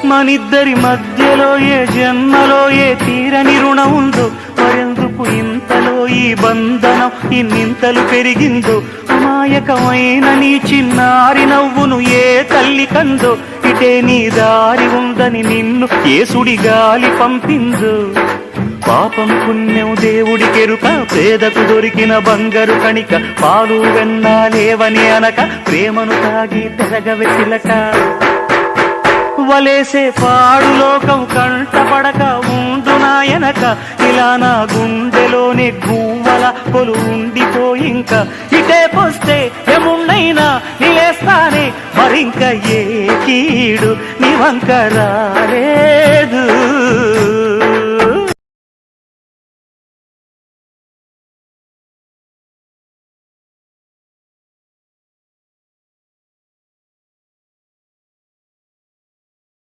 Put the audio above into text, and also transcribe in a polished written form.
మనిద్దరి మధ్యలో ఏ జన్మలో ఏ తీరని రుణం ఉందో, మరెందుకు ఇంతలో ఈ బంధనం ఇన్నింతలు పెరిగిందో. అమాయకమైన నీ చిన్నారి నవ్వును ఏ తల్లి కందో, ఇటే నీ దారి ఉందని నిన్ను ఏసుడి గాలి పంపిందో. పాపం పుణ్యం దేవుడికెరుక, పేదకు దొరికిన బంగారు కణిక, పాలు వెన్నాలేవని అనక ప్రేమను తాగి తెరగవె చిలక. వలేసే పాడు లోకం కంటపడక ఉండు నాయనక, ఇలా నా గుండెలోనే గువ్వల కొలు ఉండిపోయింక. ఇటే పోస్తే ఎమున్నైనా నిలేస్తానే, మరింక ఏ కీడు నీ వంక రాలేదు.